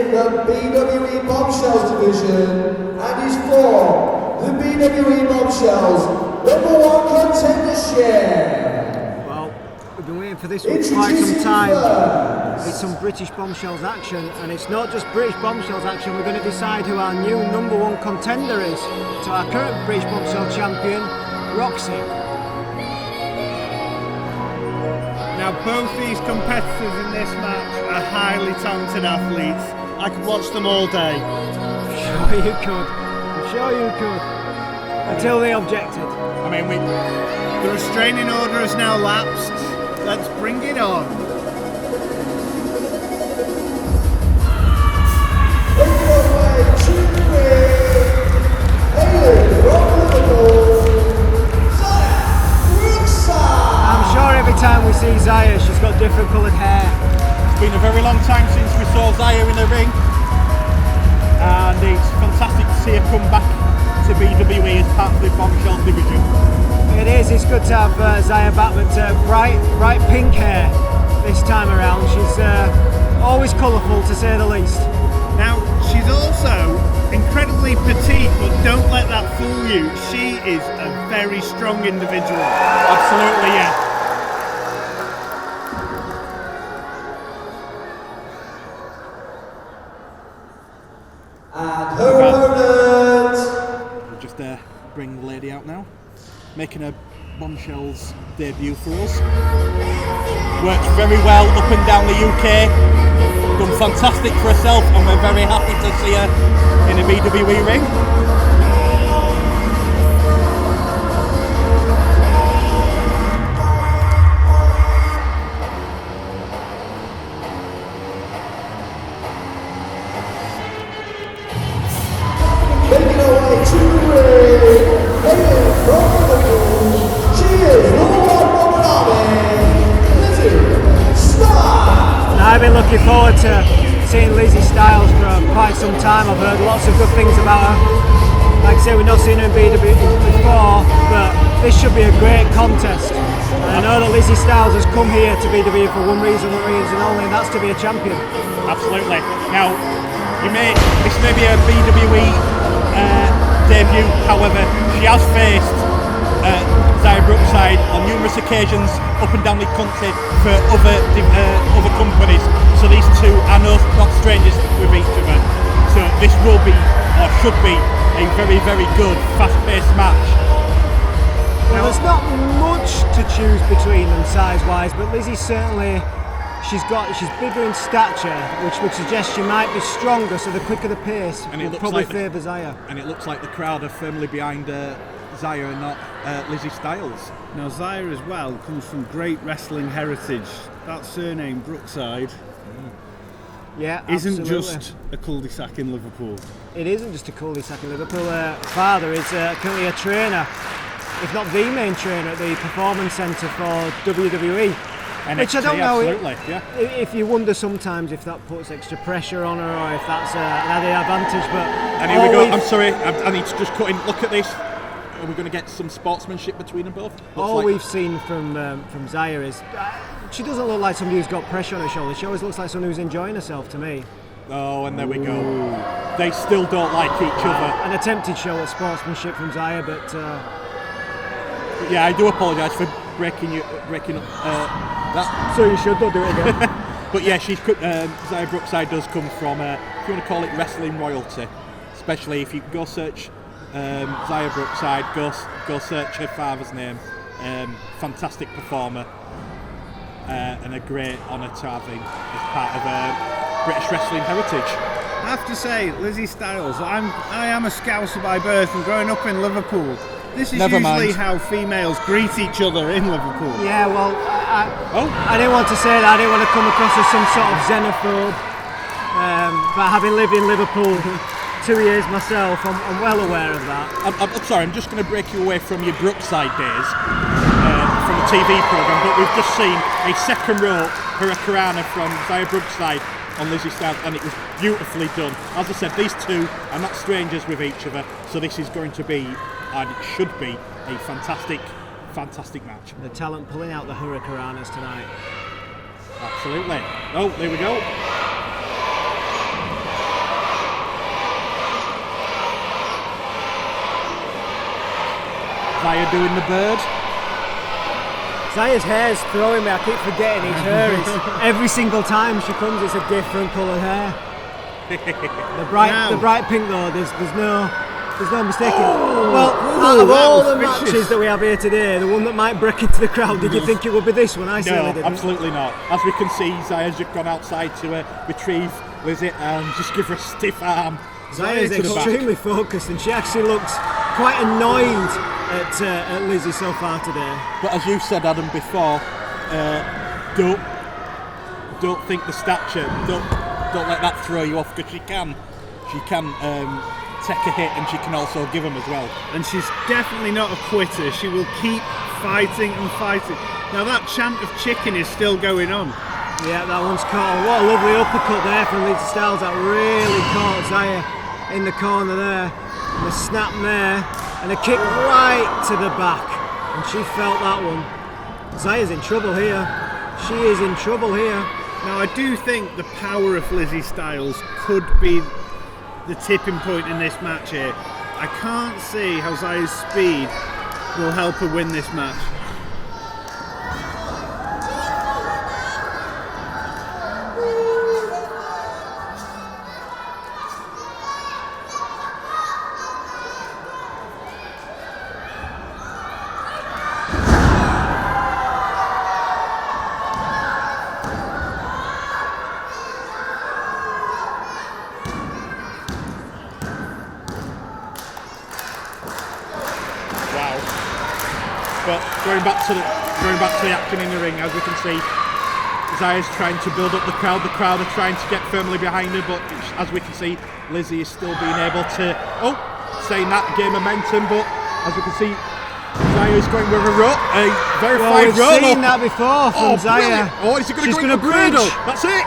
in the BWE Bombshells division, and he's for the BWE Bombshells #1 contendership. Well, we've been waiting for this for quite some time. It's some British Bombshells action, and it's not just British Bombshells action. We're going to decide who our new #1 contender is to our current British Bombshell champion, Roxy. Now, both these competitors in this match are highly talented athletes. I could watch them all day. I'm sure you could. I'm sure you could. Until they objected. I mean, the restraining order has now lapsed. Let's bring it on. I'm sure every time we see Xia, she's got different coloured hair. It's been a very long time since we saw Xia in the ring, and it's fantastic to see her come back to BWE as part of the Bombshells division. It is, it's good to have Xia back, but bright pink hair this time around. She's always colourful, to say the least. Now, she's also incredibly petite, but don't let that fool you. She is a very strong individual. Absolutely, yeah. And her opponent. We'll just bring the lady out now, making a Bombshells debut for us. Works very well up and down the UK. Done fantastic for herself, and we're very happy to see her in a BWE ring. Making her way to the ring, hailing from Liverpool, she is #1 Lizzy Evo. And I've been looking forward to seeing Lizzy Styles for quite some time. I've heard lots of good things about her. Like I say, we've not seen her in BWE before, but this should be a great contest. And I know that Lizzy Styles has come here to BWE for one reason only, and that's to be a champion. Absolutely. Now, this may be a BWE debut, however, she has faced Xia Brookside on numerous occasions up and down the country for other companies. So these two are not strangers with each other. So this will be, or should be, a very, very good, fast-paced match. Now, there's not much to choose between them size-wise, but Lizzy certainly, she's bigger in stature, which would suggest she might be stronger, so the quicker the pace will probably favour Xia. And it looks like the crowd are firmly behind Xia and not Lizzy Styles. Now, Xia as well comes from great wrestling heritage. That surname, Brookside, Yeah, isn't absolutely. just a cul-de-sac in Liverpool. It isn't just a cul-de-sac in Liverpool. Her father is currently a trainer, if not the main trainer at the Performance Centre for WWE. NXT, which I don't know if you wonder sometimes if that puts extra pressure on her or if that's an added advantage. But and here we go. I'm sorry, I need to just cut in. Look at this. Are we going to get some sportsmanship between them both? We've seen from Xia is she doesn't look like somebody who's got pressure on her shoulders. She always looks like someone who's enjoying herself to me. Oh, and there we go. They still don't like each other. An attempted show of sportsmanship from Xia, but yeah, I do apologise for breaking up that. So you should, don't do it again. But yeah, Xia Brookside does come from, if you want to call it wrestling royalty, especially if you go search Xia Brookside, go search her father's name. Fantastic performer, and a great honour to have him as part of British wrestling heritage. I have to say, Lizzy Styles, I am a Scouser by birth, and growing up in Liverpool, this is usually how females greet each other in Liverpool. Yeah, well, I didn't want to say that. I didn't want to come across as some sort of xenophobe. But having lived in Liverpool 2 years myself, I'm well aware of that. I'm sorry, I'm just going to break you away from your Brookside days from the TV programme, but we've just seen a second row Hurricanrana from Xia Brookside on Lizzy Styles, and it was beautifully done. As I said, these two are not strangers with each other, so this is going to be, and it should be, a fantastic match. The talent pulling out the Hurricanranas tonight. Absolutely. Oh, there we go. Xia doing the bird. Zia's hair's throwing me. I keep forgetting it's her. Every single time she comes, it's a different coloured hair. The bright pink though. There's no mistaking. Well, out of all the matches that we have here today, the one that might break into the crowd, did you think it would be this one? I certainly didn't. No, absolutely not. As we can see, Zia's just gone outside to retrieve Lizzy and just give her a stiff arm. Zia's extremely focused, and she actually looked quite annoyed at Lizzy so far today. But as you said, Adam, before, don't think the stature. Don't let that throw you off, because she can take a hit, and she can also give them as well. And she's definitely not a quitter. She will keep fighting and fighting. Now that chant of chicken is still going on. Yeah, that one's caught. What a lovely uppercut there from Lizzy Styles. That really caught Xia in the corner there. And the snap there, and a kick right to the back. And she felt that one. Zia's in trouble here. She is in trouble here. Now I do think the power of Lizzy Styles could be the tipping point in this match here. I can't see how Zia's speed will help her win this match. But going back to the action in the ring, as we can see, Zia's trying to build up the crowd. The crowd are trying to get firmly behind her, but as we can see, Lizzy is still being able to gain momentum. But as we can see, Xia is going with a verified roll. We've seen that before from Xia. Oh, is it going to go bridge? That's it.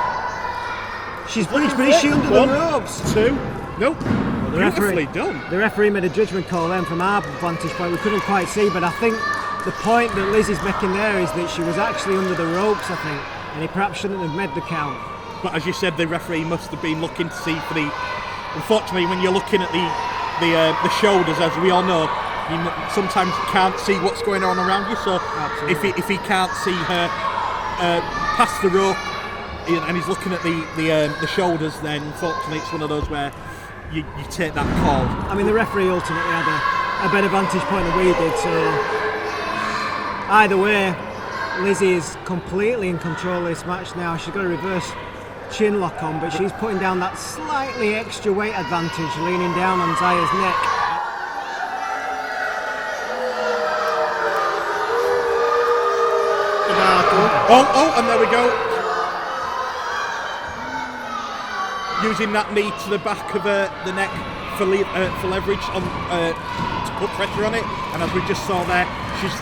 She's bridged, but is she under the ropes? 2. Nope. The referee made a judgment call then from our vantage point. We couldn't quite see, but I think the point that Lizzy's making there is that she was actually under the ropes, I think, and he perhaps shouldn't have made the count. But as you said, the referee must have been looking to see for the. Unfortunately, when you're looking at the shoulders, as we all know, you sometimes can't see what's going on around you. So if he can't see her past the rope and he's looking at the shoulders, then unfortunately it's one of those where you take that call. I mean, the referee ultimately had a better vantage point than we did, so either way, Lizzy is completely in control of this match now. She's got a reverse chin lock on, but she's putting down that slightly extra weight advantage, leaning down on Zia's neck. Oh, and there we go. Using that knee to the back of the neck for leverage on to put pressure on it, and as we just saw there, she's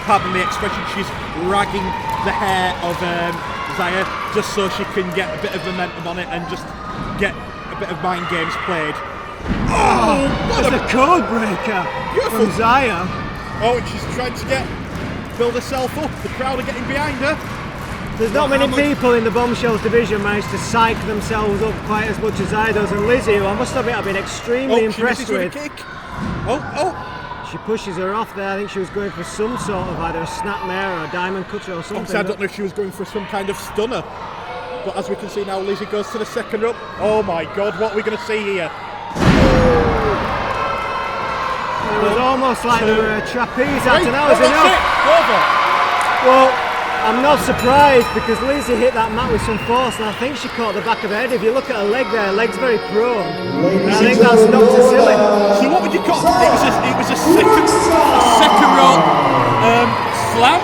pardon the expression, she's ragging the hair of Xia just so she can get a bit of momentum on it and just get a bit of mind games played. Oh, that's a code breaker from Xia. Oh, and she's trying to build herself up. The crowd are getting behind her. There's not many people in the Bombshells division manage to psych themselves up quite as much as Xia does, and Lizzy, who I must admit I've been extremely impressed with. Kick. She pushes her off there. I think she was going for some sort of either a snapmare or a diamond cutter or something. I don't know if she was going for some kind of stunner. But as we can see now, Lizzy goes to the second rope. Oh my God, what are we going to see here? It was almost like there were a trapeze out, and that was enough. Over. Well, I'm not surprised because Lizzy hit that mat with some force, and I think she caught the back of her head. If you look at her leg there, her leg's very prone. And I think that's knocked her silly. So what would you call it? It was a second rope slam?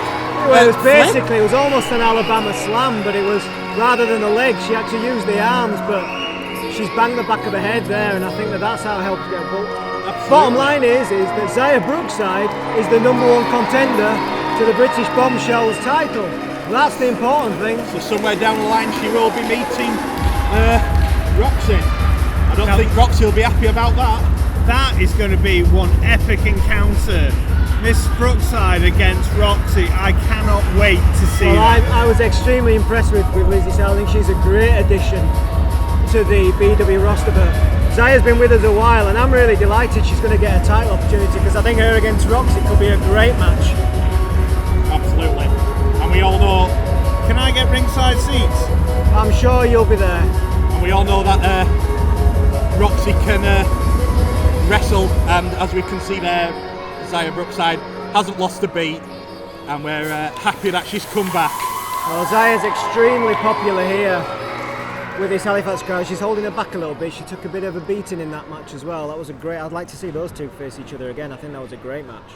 Well, it was almost an Alabama slam, but it was, rather than the leg, she actually used the arms, but she's banged the back of her head there, and I think that's how it helped get a book. Bottom line is that Xia Brookside is the #1 contender to the British Bombshells title. That's the important thing. So somewhere down the line she will be meeting Roxy. I don't think Roxy will be happy about that. That is going to be one epic encounter. Miss Brookside against Roxy. I cannot wait to see that. I was extremely impressed with Lizzy Styles. I think she's a great addition to the BW roster, but Xia's been with us a while, and I'm really delighted she's going to get a title opportunity, because I think her against Roxy could be a great match. Absolutely. And we all know, Can I get ringside seats? I'm sure you'll be there. and we all know that Roxy can wrestle, and as we can see there, Xia Brookside hasn't lost a beat, and we're happy that she's come back. Well, Xia's extremely popular here with this Halifax crowd. She's holding her back a little bit. She took a bit of a beating in that match as well. That was a great. I'd like to see those two face each other again. I think that was a great match.